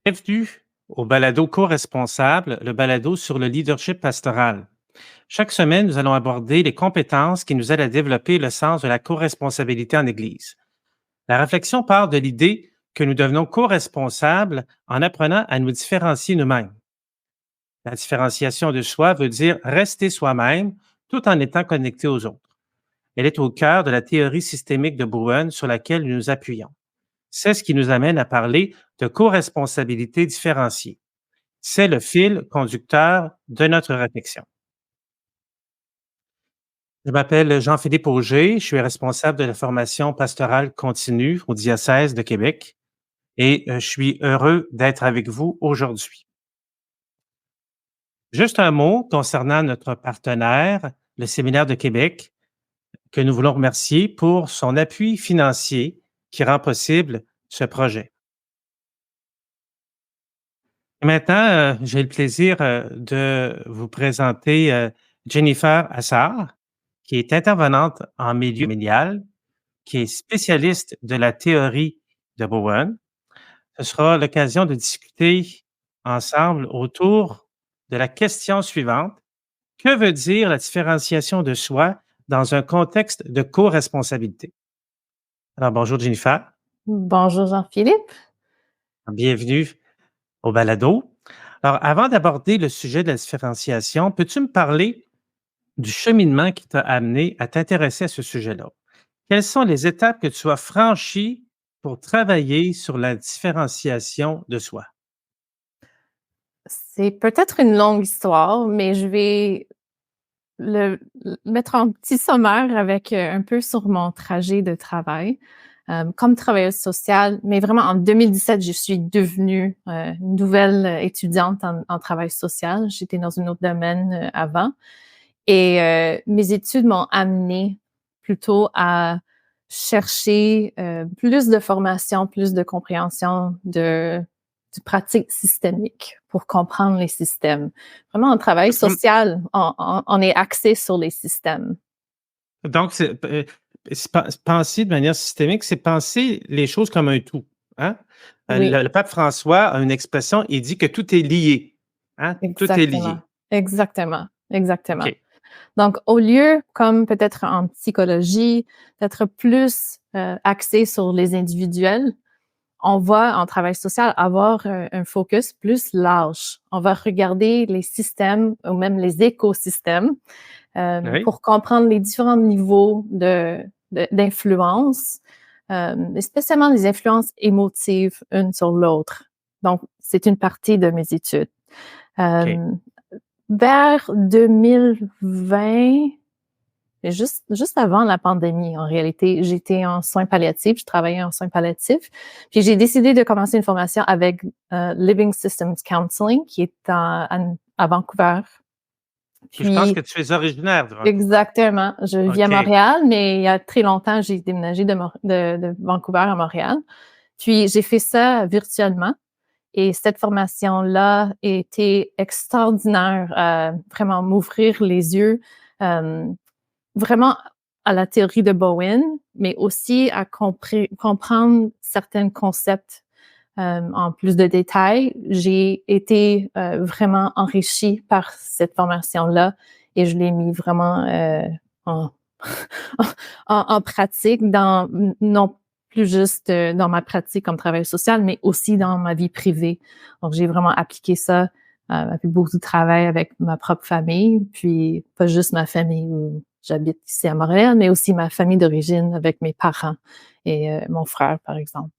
Bienvenue au balado co-responsable, le balado sur le leadership pastoral. Chaque semaine, nous allons aborder les compétences qui nous aident à développer le sens de la co-responsabilité en Église. La réflexion part de l'idée que nous devenons co-responsables en apprenant à nous différencier nous-mêmes. La différenciation de soi veut dire rester soi-même tout en étant connecté aux autres. Elle est au cœur de la théorie systémique de Bowen sur laquelle nous nous appuyons. C'est ce qui nous amène à parler de co-responsabilité différenciée. C'est le fil conducteur de notre réflexion. Je m'appelle Jean-Philippe Auger, je suis responsable de la formation pastorale continue au diocèse de Québec et je suis heureux d'être avec vous aujourd'hui. Juste un mot concernant notre partenaire, le Séminaire de Québec, que nous voulons remercier pour son appui financier qui rend possible ce projet. Et maintenant, j'ai le plaisir de vous présenter Jennifer Assar, qui est intervenante en milieu familial, qui est spécialiste de la théorie de Bowen. Ce sera l'occasion de discuter ensemble autour de la question suivante. Que veut dire la différenciation de soi dans un contexte de co-responsabilité? Alors, bonjour Jennifer. Bonjour Jean-Philippe. Bienvenue au balado. Alors, avant d'aborder le sujet de la différenciation, peux-tu me parler du cheminement qui t'a amené à t'intéresser à ce sujet-là? Quelles sont les étapes que tu as franchies pour travailler sur la différenciation de soi? C'est peut-être une longue histoire, mais je vais le mettre en petit sommaire avec un peu sur mon trajet de travail. Comme travailleuse sociale, mais vraiment en 2017, je suis devenue une nouvelle étudiante en travail social. J'étais dans un autre domaine avant. Et mes études m'ont amenée plutôt à chercher plus de formation, plus de compréhension du pratique systémique pour comprendre les systèmes. Vraiment, en travail Hum, social, on est axé sur les systèmes. Donc, penser de manière systémique, c'est penser les choses comme un tout. Hein? Oui, Le pape François a une expression, il dit que tout est lié. Hein? Tout est exactement. lié. Exactement. Exactement. OK. Donc, au lieu, comme peut-être en psychologie, d'être plus axé sur les individuels, on va, en travail social, avoir un focus plus large. On va regarder les systèmes ou même les écosystèmes Oui. pour comprendre les différents niveaux d'influence, et spécialement les influences émotives une sur l'autre. Donc, c'est une partie de mes études. OK. Euh, Vers 2020, juste avant la pandémie, en réalité, j'étais en soins palliatifs, je travaillais en soins palliatifs, puis j'ai décidé de commencer une formation avec Living Systems Counseling, qui est à Vancouver. Puis je pense Puis, que tu es originaire de Vancouver. exactement, je vis à OK. Montréal, mais il y a très longtemps, j'ai déménagé de Vancouver à Montréal. Puis, j'ai fait ça virtuellement. Et cette formation-là était extraordinaire, vraiment m'ouvrir les yeux, euh, vraiment à la théorie de Bowen, mais aussi à comprendre certains concepts en plus de détails. J'ai été vraiment enrichie par cette formation-là et je l'ai mis vraiment en, en pratique dans non plus juste dans ma pratique comme travail social, mais aussi dans ma vie privée. Donc, j'ai vraiment appliqué ça avec beaucoup de travail avec ma propre famille, puis pas juste ma famille où j'habite ici à Montréal, mais aussi ma famille d'origine avec mes parents et mon frère, par exemple.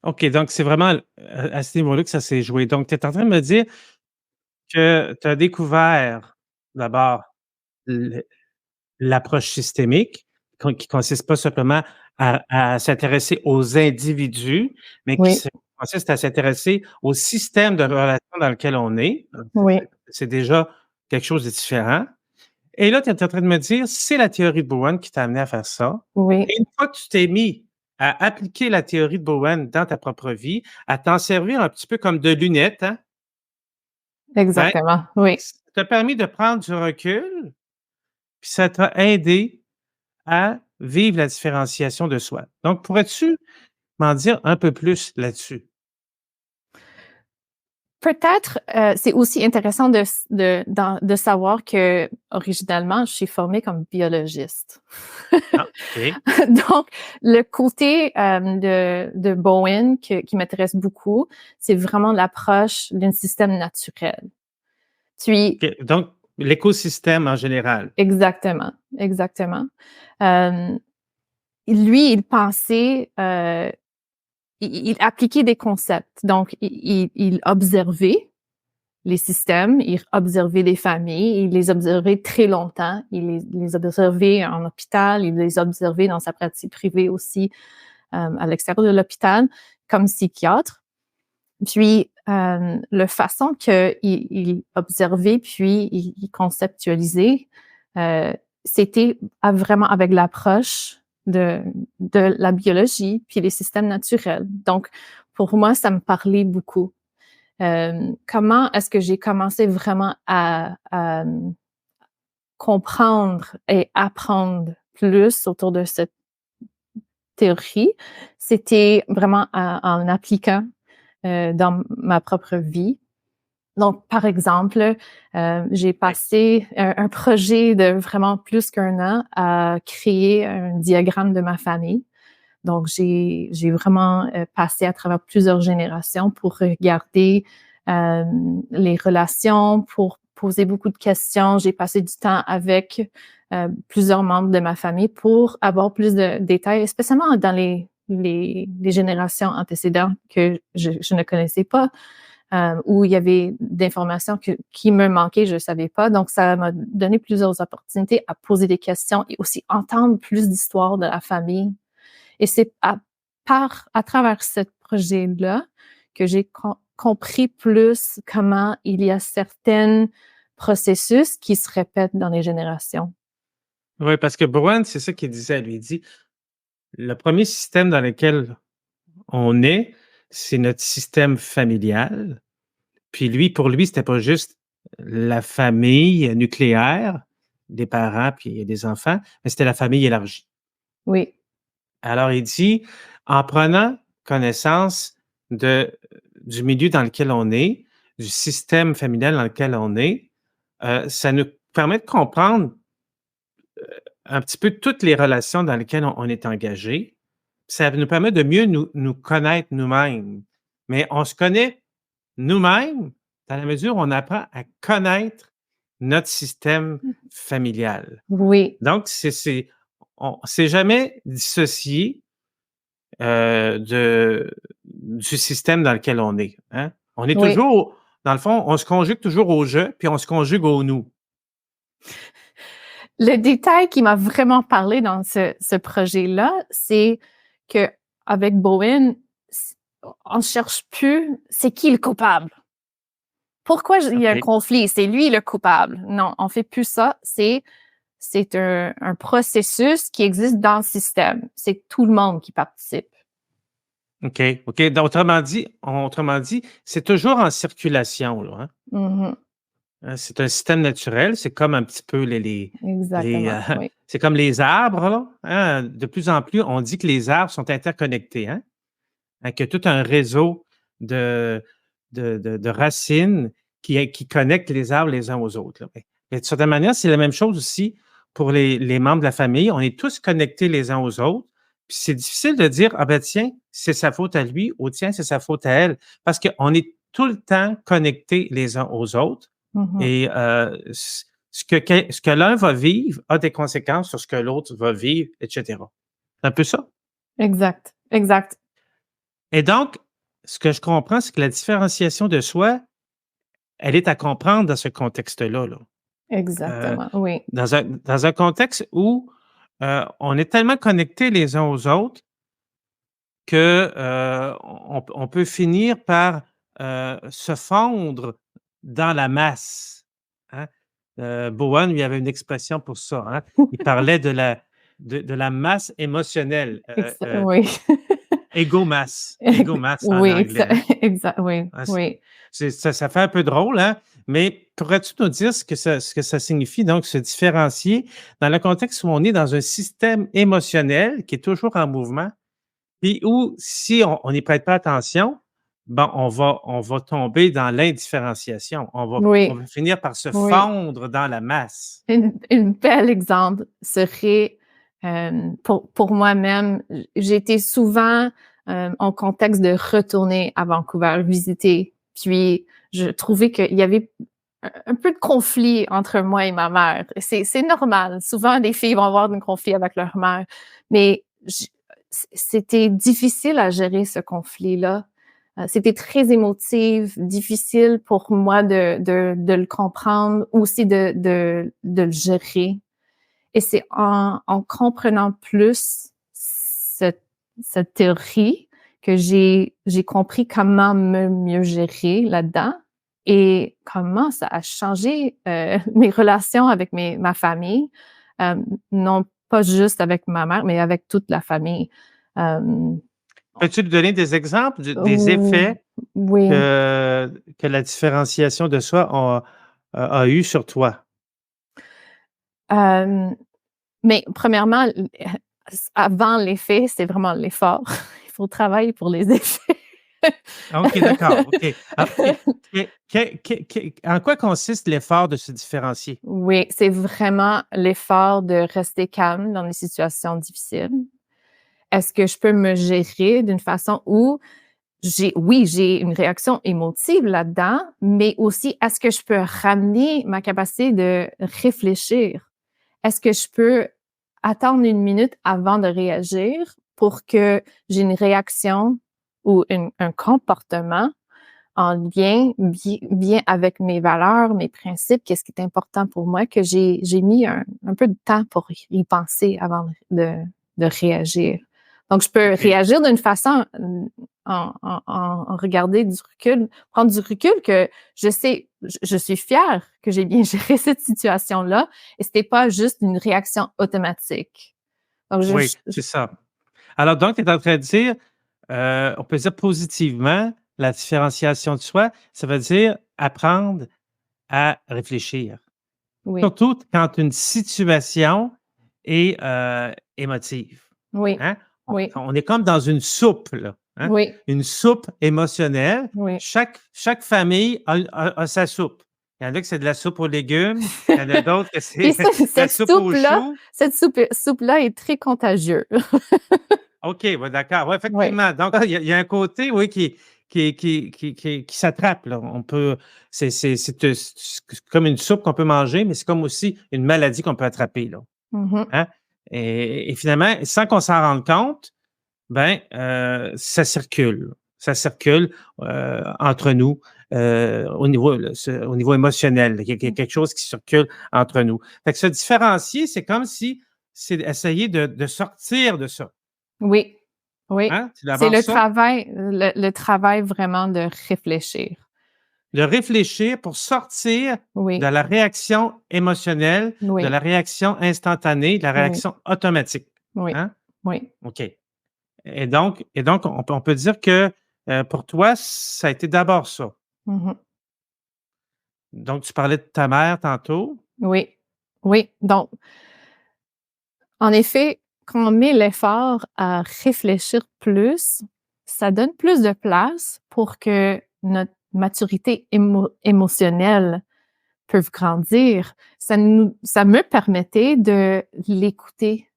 OK, donc c'est vraiment à ce niveau-là que ça s'est joué. Donc, tu es en train de me dire que tu as découvert d'abord l l'approche systémique, qui consiste pas simplement à s'intéresser aux individus, mais qui Oui, consiste à s'intéresser au système de relations dans lequel on est. Donc, oui, c'est déjà quelque chose de différent. Et là, tu es en train de me dire, c'est la théorie de Bowen qui t'a amené à faire ça. oui, Et une fois que tu t'es mis à appliquer la théorie de Bowen dans ta propre vie, à t'en servir un petit peu comme de lunettes, hein, ben, exactement, oui. ça t'a permis de prendre du recul, puis ça t'a aidé à vivre la différenciation de soi. Donc, pourrais-tu m'en dire un peu plus là-dessus? peut-être, c'est aussi intéressant de savoir que originalement, je suis formée comme biologiste. Ah, OK. Donc, le côté de Bowen qui m'intéresse beaucoup, c'est vraiment l'approche d'un système naturel. Puis, OK. Donc, l'écosystème en général. exactement, exactement. Euh, Lui, il pensait, il appliquait des concepts. Donc, il observait les systèmes, il observait les familles, il les observait très longtemps, il les observait en hôpital, il les observait dans sa pratique privée aussi, à l'extérieur de l'hôpital, comme psychiatre. Puis, la façon qu'il observait, puis il conceptualisait, c'était vraiment avec l'approche de la biologie, puis les systèmes naturels. Donc, pour moi, ça me parlait beaucoup. Comment est-ce que j'ai commencé vraiment à comprendre et apprendre plus autour de cette théorie? C'était vraiment en appliquant dans ma propre vie. Donc, par exemple, j'ai Oui. passé un projet de vraiment plus qu'1 an à créer un diagramme de ma famille. Donc, j'ai vraiment passé à travers plusieurs générations pour regarder euh, les relations, pour poser beaucoup de questions. J'ai passé du temps avec plusieurs membres de ma famille pour avoir plus de détails, spécialement dans les générations antécédentes que je ne connaissais pas, où il y avait d'informations qui me manquaient, je ne savais pas. Donc, ça m'a donné plusieurs opportunités à poser des questions et aussi entendre plus d'histoires de la famille. Et c'est à travers ce projet-là que j'ai compris plus comment il y a certains processus qui se répètent dans les générations. Oui, parce que Bowen, c'est ça qu'il disait. Lui, il dit, le premier système dans lequel on est, c'est notre système familial. Puis lui, pour lui, c'était pas juste la famille nucléaire, des parents puis des enfants, mais c'était la famille élargie. Oui, Alors, il dit, en prenant connaissance du milieu dans lequel on est, du système familial dans lequel on est, ça nous permet de comprendre un petit peu toutes les relations dans lesquelles on est engagé. Ça nous permet de mieux nous connaître nous-mêmes. Mais on se connaît nous-mêmes dans la mesure où on apprend à connaître notre système familial. oui, Donc, on s'est jamais dissocié du système dans lequel on est. Hein? On est oui. toujours, dans le fond, on se conjugue toujours au je, puis on se conjugue au nous. Le détail qui m'a vraiment parlé dans ce projet-là, c'est que avec Bowen, on cherche plus c'est qui le coupable. Pourquoi il y a un OK. conflit? C'est lui le coupable. Non, on fait plus ça. C'est un processus qui existe dans le système. C'est tout le monde qui participe. OK. OK. Donc, autrement dit, c'est toujours en circulation, là, hein? Mhm. Hein, c'est un système naturel. C'est comme un petit peu Exactement, oui. c'est comme les arbres, là, hein? De plus en plus, on dit que les arbres sont interconnectés, hein? Hein, qu'il y a tout un réseau de, de racines qui connectent les arbres les uns aux autres, là. Mais de certaine manière, c'est la même chose aussi pour les membres de la famille. On est tous connectés les uns aux autres. Puis c'est difficile de dire, ah ben tiens, c'est sa faute à lui, ou tiens, c'est sa faute à elle, parce qu'on est tout le temps connectés les uns aux autres. Mhm. Et ce que l'un va vivre a des conséquences sur ce que l'autre va vivre, etc. C'est un peu ça. Exact, exact. Et donc, ce que je comprends, c'est que la différenciation de soi, elle est à comprendre dans ce contexte-là, là. Euh, Exactement, oui. dans un contexte où on est tellement connectés les uns aux autres que on peut finir par se fondre dans la masse. Hein. Bowen, lui, avait une expression pour ça. Hein. Il parlait de la masse émotionnelle, Oui. ego mass en Oui, anglais. Hein. exact, oui, Ah, oui. ça fait un peu drôle, hein? Mais pourrais-tu nous dire ce que ça signifie, donc, se différencier dans le contexte où on est dans un système émotionnel qui est toujours en mouvement, puis où, si on n'y prête pas attention, bon, on va tomber dans l'indifférenciation. On Oui, va finir par se oui. fondre dans la masse. Une bel exemple serait, pour moi-même, j'ai été souvent, en contexte de retourner à Vancouver, visiter, puis je trouvais qu'il y avait un peu de conflit entre moi et ma mère. C'est normal. Souvent, les filles vont avoir un conflit avec leur mère, mais c'était difficile à gérer ce conflit-là. C'était très émotif, difficile pour moi de le comprendre, aussi de le gérer. Et c'est en comprenant plus cette théorie que j'ai compris comment me mieux gérer là-dedans et comment ça a changé mes relations avec ma famille, euh, non pas juste avec ma mère, mais avec toute la famille. Euh, Peux-tu nous donner des exemples des ou- effets oui. que la différenciation de soi a eu sur toi? Euh, mais premièrement, avant l'effet, c'est vraiment l'effort. Il faut travailler pour les effets. Ah, OK, d'accord, OK. Ah, OK. En quoi consiste l'effort de se différencier? Oui, c'est vraiment l'effort de rester calme dans les situations difficiles. Est-ce que je peux me gérer d'une façon où j'ai une réaction émotive là-dedans, mais aussi est-ce que je peux ramener ma capacité de réfléchir? Est-ce que je peux attendre une minute avant de réagir pour que j'ai une réaction ou un comportement en lien bien avec mes valeurs, mes principes, qu'est-ce qui est important pour moi, que j'ai mis un peu de temps pour y penser avant de réagir. Donc, je peux OK. réagir d'une façon en regarder du recul, prendre du recul que je sais, je suis fière que j'ai bien géré cette situation-là et c'était pas juste une réaction automatique. Donc, Oui, c'est ça. Alors donc, tu es en train de dire, on peut dire positivement, la différenciation de soi, ça veut dire apprendre à réfléchir. oui, Surtout quand une situation est, émotive, oui, hein? On oui, on est comme dans une soupe, là, hein? oui, Une soupe émotionnelle. oui. Chaque famille a sa soupe. Il y en a que c'est de la soupe aux légumes, il y en a d'autres que c'est Puis de la soupe aux choux. cette soupe-là est très contagieuse. OK, ouais, d'accord. Ouais, Oui, effectivement. Donc, il y a un côté, oui, qui s'attrape, là. On peut c'est comme une soupe qu'on peut manger, mais c'est comme aussi une maladie qu'on peut attraper, là, mmh. hein? Et finalement, sans qu'on s'en rende compte, ben, ça circule. Ça circule, entre nous, au niveau émotionnel. Il y a quelque chose qui circule entre nous. Fait que se différencier, c'est comme si c'est essayer de sortir de ça, Oui, oui. hein? C'est C'est d'abord ça. le travail vraiment de réfléchir. De réfléchir pour sortir de Oui, la réaction émotionnelle, de oui, la réaction instantanée, de la oui, réaction automatique, oui, hein? oui. OK. Et donc on peut dire que, pour toi, ça a été d'abord ça. Mmh. Donc tu parlais de ta mère tantôt. Oui, oui. Donc, en effet, quand on met l'effort à réfléchir plus, ça donne plus de place pour que notre maturité émotionnelle peuvent grandir. Ça me permettait de l'écouter,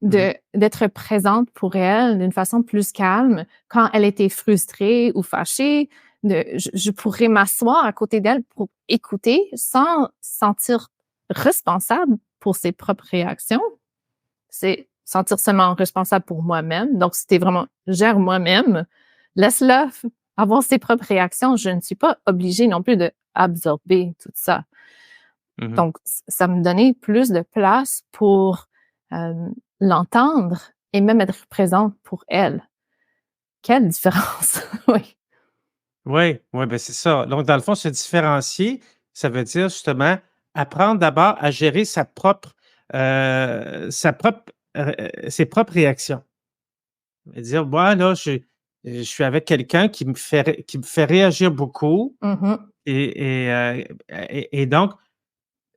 Mmh mh. d'être présente pour elle d'une façon plus calme. Quand elle était frustrée ou fâchée, je pourrais m'asseoir à côté d'elle pour écouter sans sentir responsable pour ses propres réactions. C'est sentir seulement responsable pour moi-même. Donc, c'était vraiment gère moi-même, laisse-la avoir ses propres réactions. Je ne suis pas obligée non plus d'absorber tout ça. Mmh. Donc, ça me donnait plus de place pour l'entendre et même être présente pour elle. Quelle différence! Oui. Oui, ouais, ben, c'est ça. Donc dans le fond, se différencier, ça veut dire justement apprendre d'abord à gérer sa propre, ses propres réactions. Et dire: «Moi, là, je suis avec quelqu'un qui me fait réagir beaucoup Mhm. et donc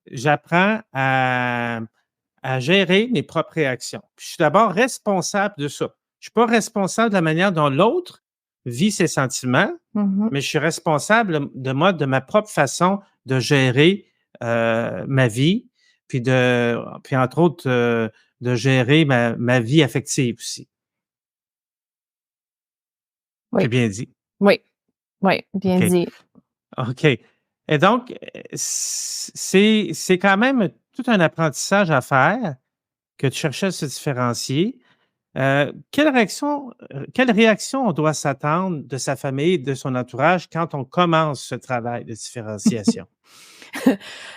j'apprends à gérer mes propres réactions. Puis je suis d'abord responsable de ça. Je suis pas responsable de la manière dont l'autre vit ses sentiments, Mhm. mais je suis responsable de moi, de ma propre façon de gérer ma vie, puis entre autres, de gérer ma vie affective aussi. C'est Oui, bien dit. oui, oui, bien OK. dit. OK. Et donc, c'est quand même tout un apprentissage à faire que de chercher à se différencier. Quelle réaction on doit s'attendre de sa famille, de son entourage quand on commence ce travail de différenciation?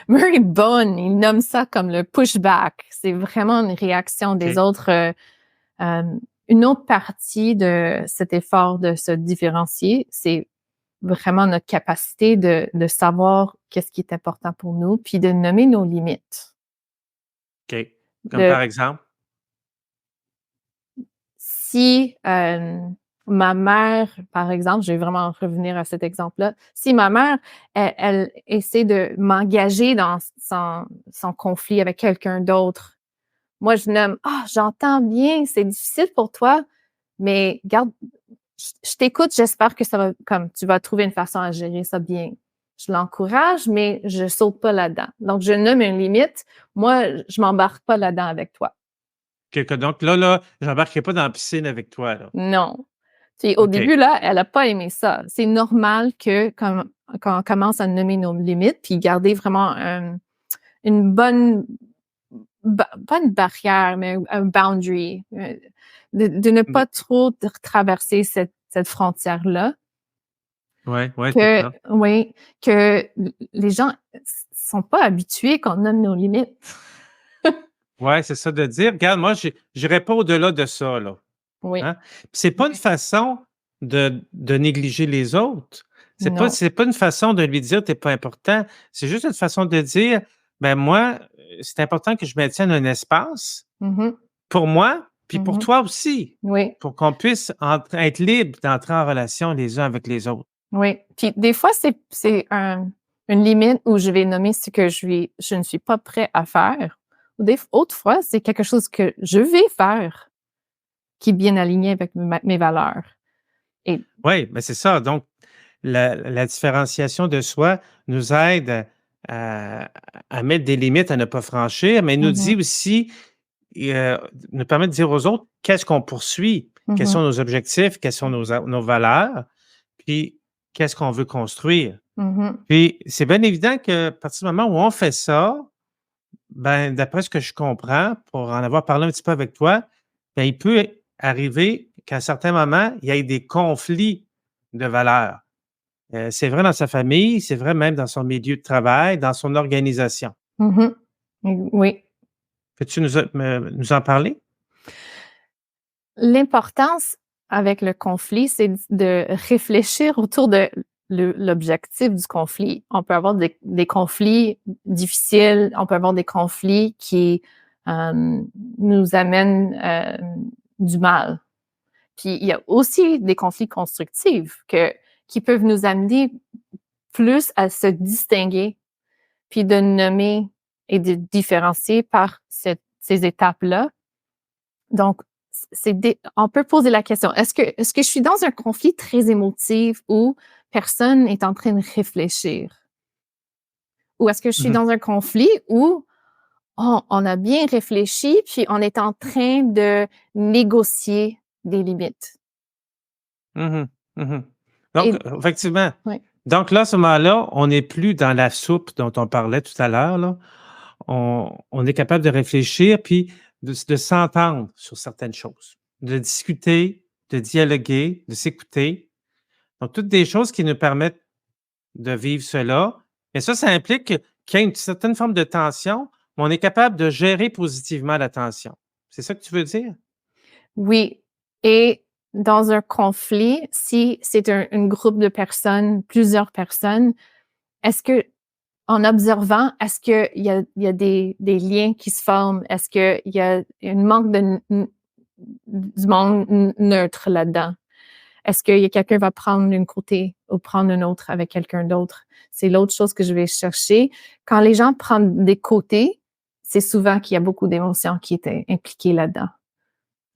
Murray Bowen, il nomme ça comme le pushback. C'est vraiment une réaction des OK. autres, euh, une autre partie de cet effort de se différencier, c'est vraiment notre capacité de savoir qu'est-ce qui est important pour nous, puis de nommer nos limites. OK. Comme De, par exemple? si ma mère, par exemple, je vais vraiment revenir à cet exemple-là, si ma mère, elle essaie de m'engager dans son conflit avec quelqu'un d'autre, moi, je nomme, ah, j'entends bien, c'est difficile pour toi, mais garde, je t'écoute, j'espère que ça va, comme tu vas trouver une façon à gérer ça bien. Je l'encourage, mais je saute pas là-dedans. Donc, je nomme une limite. Moi, je m'embarque pas là-dedans avec toi. Donc là, j'embarquerai pas dans la piscine avec toi, là. Non. Puis au OK. début, là, elle a pas aimé ça. C'est normal que quand on commence à nommer nos limites, puis garder vraiment une bonne, pas une barrière, mais un boundary, de ne De pas trop traverser cette frontière-là. Ouais, ouais, c'est Que, ça. oui, que les gens sont pas habitués qu'on nomme nos limites. Ouais, c'est ça de dire: «Regarde, moi, j'irai pas au-delà de ça, là». Oui, Hein? Puis c'est pas une oui. façon de négliger les autres. Non. C'est pas une façon de lui dire: «Tu es pas important». C'est juste une façon de dire: «Ben moi, c'est important que je maintienne un espace Mhm, pour moi, puis pour mhm. toi aussi, Oui, pour qu'on puisse être libre d'entrer en relation les uns avec les autres». oui. Puis des fois, c'est une limite où je vais nommer ce que je ne suis pas prêt à faire. Ou autres fois, c'est quelque chose que je vais faire qui est bien aligné avec mes valeurs. Et Oui, mais c'est ça. Donc, la différenciation de soi nous aide à à mettre des limites à ne pas franchir, mais nous dit mhm, aussi et nous permet de dire aux autres qu'est-ce qu'on poursuit, quels mhm, sont nos objectifs, quelles sont nos valeurs, puis qu'est-ce qu'on veut construire. mhm, Puis c'est bien évident que à partir du moment où on fait ça, ben, d'après ce que je comprends, pour en avoir parlé un petit peu avec toi, ben, il peut arriver qu'à un certain moment, il y ait des conflits de valeurs. C'est vrai dans sa famille, c'est vrai même dans son milieu de travail, dans son organisation. mhm. Oui. Peux-tu nous en parler? L'importance avec le conflit, c'est de réfléchir autour de l'objectif du conflit. On peut avoir des conflits difficiles, on peut avoir des conflits qui euh, nous amènent du mal. Puis il y a aussi des conflits constructifs qui peuvent nous amener plus à se distinguer, puis de nommer et de différencier par ces étapes-là. Donc, on peut poser la question, est-ce que je suis dans un conflit très émotif où personne est en train de réfléchir? Ou est-ce que je suis Mmh. dans un conflit où on a bien réfléchi, puis on est en train de négocier des limites? Mmh. Mmh. Donc, Et effectivement. oui. Donc là, à ce moment-là, on n'est plus dans la soupe dont on parlait tout à l'heure, là. On est capable de réfléchir puis de s'entendre sur certaines choses, de discuter, de dialoguer, de s'écouter. Donc toutes des choses qui nous permettent de vivre cela. Et ça implique qu'il y a une certaine forme de tension, mais on est capable de gérer positivement la tension. C'est ça que tu veux dire? Oui. Et dans un conflit, si c'est un groupe de personnes, plusieurs personnes, est-ce que en observant, est-ce qu'il y a des liens qui se forment? Est-ce qu'il y a un manque du monde neutre là-dedans? Est-ce qu'il y a quelqu'un qui va prendre un côté ou prendre un autre avec quelqu'un d'autre? C'est l'autre chose que je vais chercher. Quand les gens prennent des côtés, c'est souvent qu'il y a beaucoup d'émotions qui étaient impliquées là-dedans.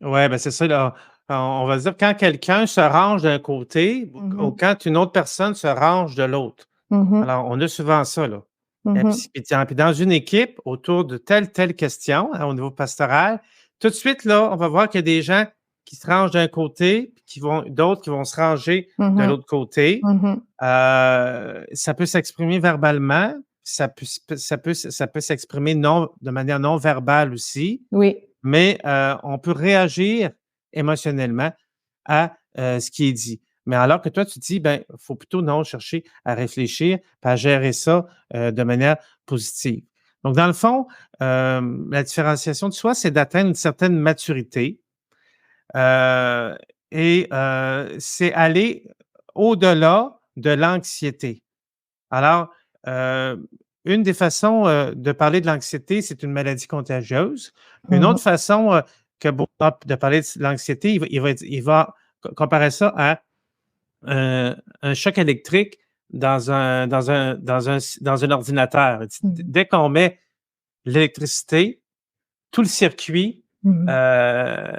Ouais, ben c'est ça, là. On va dire quand quelqu'un se range d'un côté ou Mhm. quand une autre personne se range de l'autre. Mhm. Alors, on a souvent ça, là. Et Mhm. puis dans une équipe, autour de telle question, hein, au niveau pastoral, tout de suite, là, on va voir qu'il y a des gens qui se rangent d'un côté, puis d'autres qui vont se ranger de Mhm. l'autre côté. Mhm. Ça peut s'exprimer verbalement, ça peut s'exprimer de manière non verbale aussi, Oui. mais on peut réagir émotionnellement à ce qui est dit. Mais alors que toi, tu dis, ben, il faut plutôt non chercher à réfléchir, puis à gérer ça de manière positive. Donc, dans le fond, la différenciation de soi, c'est d'atteindre une certaine maturité euh, et c'est aller au-delà de l'anxiété. Alors, euh, une des façons de parler de l'anxiété, c'est une maladie contagieuse. Une Mhm. autre façon que de parler de l'anxiété, il va comparer ça à un choc électrique dans un ordinateur. Mhm. Dès qu'on met l'électricité, tout le circuit, Mhm. euh,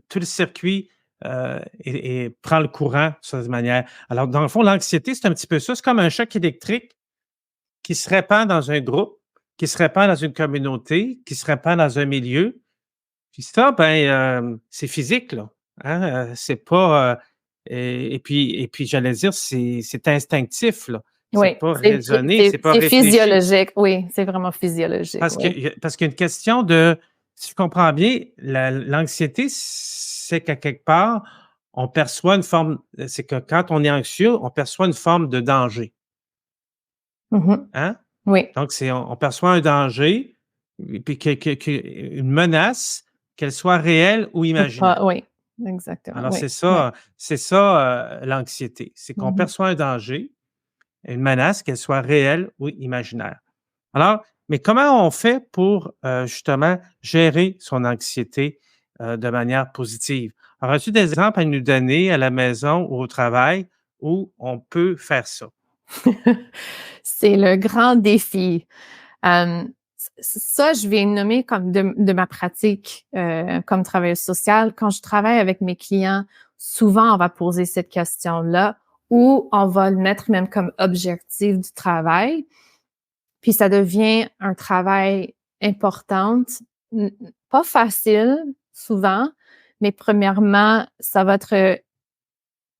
tout le circuit prend le courant de cette manière. Alors, dans le fond, l'anxiété, c'est un petit peu ça. C'est comme un choc électrique qui se répand dans un groupe, qui se répand dans une communauté, qui se répand dans un milieu. Puis ça, ben, c'est physique, là. Hein? C'est pas. Et puis, j'allais dire, c'est instinctif, là. C'est Oui, pas raisonné, c'est pas c'est réfléchi. physiologique. Oui, c'est vraiment physiologique. Parce que, Oui. parce qu'il y a une question de. Si je comprends bien, l'anxiété, c'est qu'à quelque part, on perçoit une forme. C'est que quand on est anxieux, on perçoit une forme de danger. Mhm. Hein? Oui. Donc, on perçoit un danger, et puis une menace, qu'elle soit réelle ou Ou pas. imaginaire. Oui. Exactement. Alors, Oui. Oui. c'est ça l'anxiété. C'est qu'on Mhm. perçoit un danger, une menace, qu'elle soit réelle ou imaginaire. Alors, mais comment on fait pour justement gérer son anxiété de manière positive? Alors, as-tu des exemples à nous donner à la maison ou au travail où on peut faire ça? C'est le grand défi. Euh, Ça, je vais nommer comme de ma pratique comme travailleuse sociale. Quand je travaille avec mes clients, souvent, on va poser cette question-là ou on va le mettre même comme objectif du travail. Puis ça devient un travail important, pas facile souvent, mais premièrement, ça va être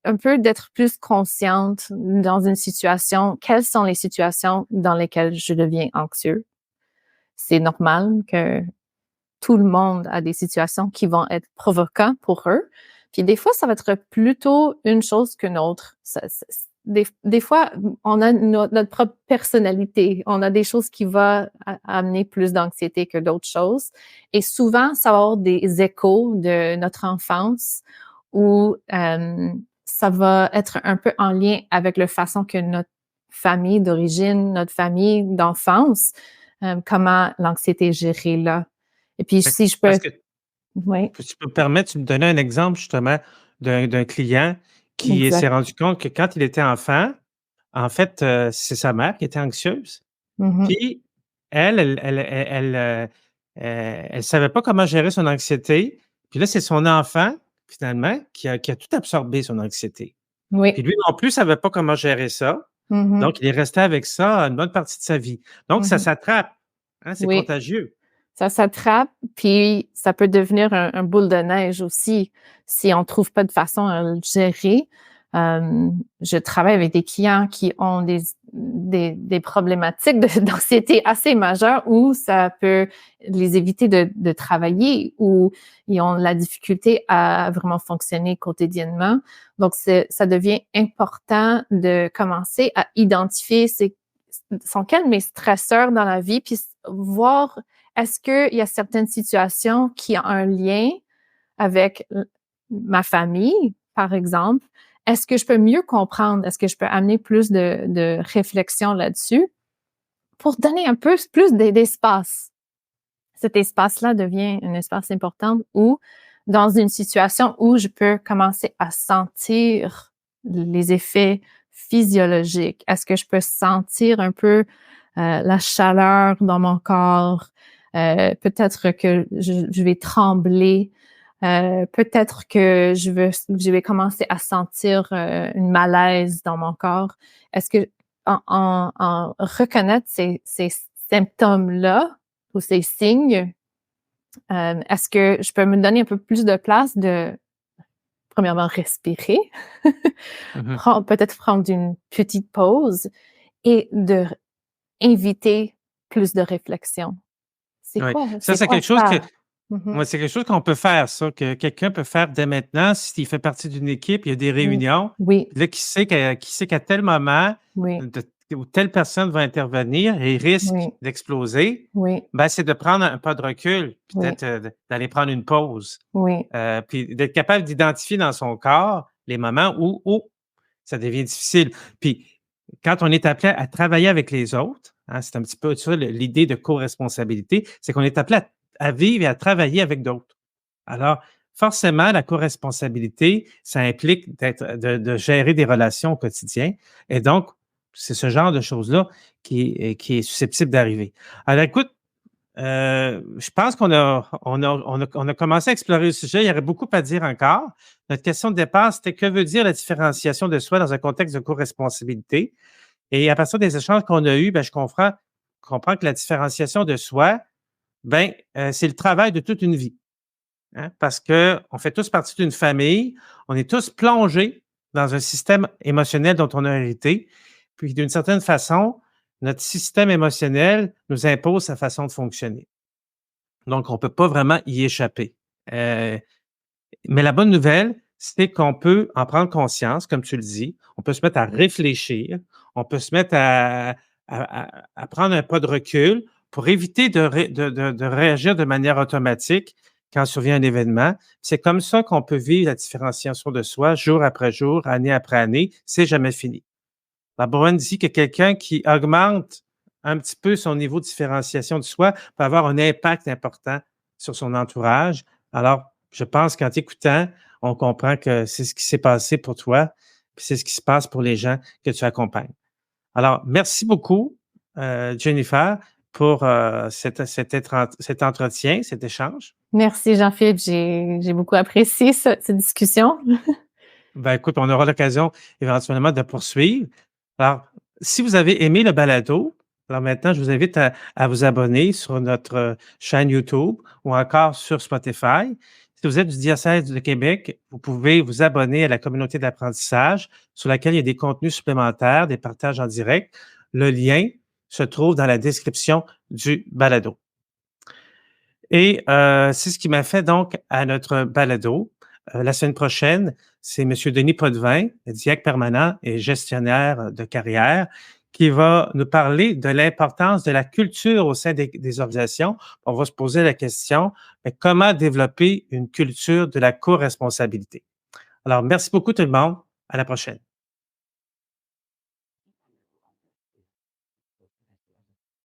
un peu d'être plus consciente dans une situation, quelles sont les situations dans lesquelles je deviens anxieux. C'est normal que tout le monde a des situations qui vont être provocantes pour eux. Puis des fois, ça va être plutôt une chose qu'une autre. Des fois, on a notre propre personnalité. On a des choses qui vont amener plus d'anxiété que d'autres choses. Et souvent, ça va avoir des échos de notre enfance où ça va être un peu en lien avec la façon que notre famille d'origine, notre famille d'enfance, comment l'anxiété est gérée là. Et puis, Fait que- si je peux, Parce que oui, si tu peux me permettre, tu me donnais un exemple justement d'un client qui s'est exact. rendu compte que quand il était enfant, en fait, c'est sa mère qui était anxieuse. Mhm. Puis elle savait pas comment gérer son anxiété. Puis là, c'est son enfant, finalement, qui a tout absorbé, son anxiété. Puis Oui. lui non plus savait pas comment gérer ça. Mhm. Donc, il est resté avec ça une bonne partie de sa vie. Donc, ça Mhm. s'attrape, hein, c'est Oui. contagieux. Ça s'attrape, puis ça peut devenir un boule de neige aussi si on trouve pas de façon à le gérer. Je travaille avec des clients qui ont des problématiques d'anxiété assez majeures où ça peut les éviter de travailler ou ils ont la difficulté à vraiment fonctionner quotidiennement. Donc, ça devient important de commencer à identifier sont quels mes stresseurs dans la vie, puis voir est-ce qu'il y a certaines situations qui ont un lien avec ma famille, par exemple? Est-ce que je peux mieux comprendre? Est-ce que je peux amener plus de réflexion là-dessus pour donner un peu plus d'espace? Cet espace-là devient un espace important où, dans une situation où je peux commencer à sentir les effets physiologiques, est-ce que je peux sentir un peu la chaleur dans mon corps? Peut-être que je vais trembler. Peut-être que je vais commencer à sentir une malaise dans mon corps. Est-ce que en reconnaître ces symptômes-là ou ces signes, est-ce que je peux me donner un peu plus de place de, premièrement, respirer, Mmh. peut-être prendre une petite pause et de inviter plus de réflexion? Oui. Ça, C'est c'est quoi quelque chose que ça? Mhm. moi, c'est quelque chose qu'on peut faire ça, que quelqu'un peut faire dès maintenant. S'il fait partie d'une équipe, il y a des Mm. réunions, Oui, puis là, qui sait qu'à tel moment, oui, de où telle personne va intervenir et risque oui, d'exploser, oui, ben, c'est de prendre un pas de recul, puis oui, peut-être, d'aller prendre une pause, oui, puis d'être capable d'identifier dans son corps les moments où ça devient difficile. Puis quand on est appelé à travailler avec les autres, hein, c'est un petit peu ça l'idée de co-responsabilité, c'est qu'on est appelé à vivre et à travailler avec d'autres. Alors, forcément, la co-responsabilité, ça implique de gérer des relations au quotidien. Et donc, c'est ce genre de choses-là qui est susceptible d'arriver. Alors, écoute, je pense on a commencé à explorer le sujet. Il y aurait beaucoup à dire encore. Notre question de départ, c'était que veut dire la différenciation de soi dans un contexte de co-responsabilité? Et à partir des échanges qu'on a eus, ben, je comprends que la différenciation de soi, ben, c'est le travail de toute une vie. Hein, parce qu'on fait tous partie d'une famille, on est tous plongés dans un système émotionnel dont on a hérité. Puis d'une certaine façon, notre système émotionnel nous impose sa façon de fonctionner. Donc, on ne peut pas vraiment y échapper. Euh, mais la bonne nouvelle, c'est qu'on peut en prendre conscience, comme tu le dis. On peut se mettre à réfléchir. On peut se mettre à prendre un pas de recul pour éviter de réagir de manière automatique quand survient un événement. C'est comme ça qu'on peut vivre la différenciation de soi jour après jour, année après année. C'est jamais fini. La Bourne dit que quelqu'un qui augmente un petit peu son niveau de différenciation de soi peut avoir un impact important sur son entourage. Alors, je pense qu'en t'écoutant, on comprend que c'est ce qui s'est passé pour toi, puis c'est ce qui se passe pour les gens que tu accompagnes. Alors, merci beaucoup, Jennifer, pour cet entretien, cet échange. merci Jean-Philippe, j'ai beaucoup apprécié cette discussion. Ben, écoute, on aura l'occasion éventuellement de poursuivre. Alors, si vous avez aimé le balado, alors maintenant, je vous invite à vous abonner sur notre chaîne YouTube ou encore sur Spotify. Si vous êtes du diocèse de Québec, vous pouvez vous abonner à la communauté d'apprentissage sur laquelle il y a des contenus supplémentaires, des partages en direct. Le lien se trouve dans la description du balado. Et c'est ce qui m'a fait donc à notre balado. La semaine prochaine, c'est M. Denis Potvin, diacre permanent et gestionnaire de carrière, qui va nous parler de l'importance de la culture au sein des organisations. On va se poser la question, mais comment développer une culture de la co-responsabilité? Alors, merci beaucoup tout le monde. À la prochaine.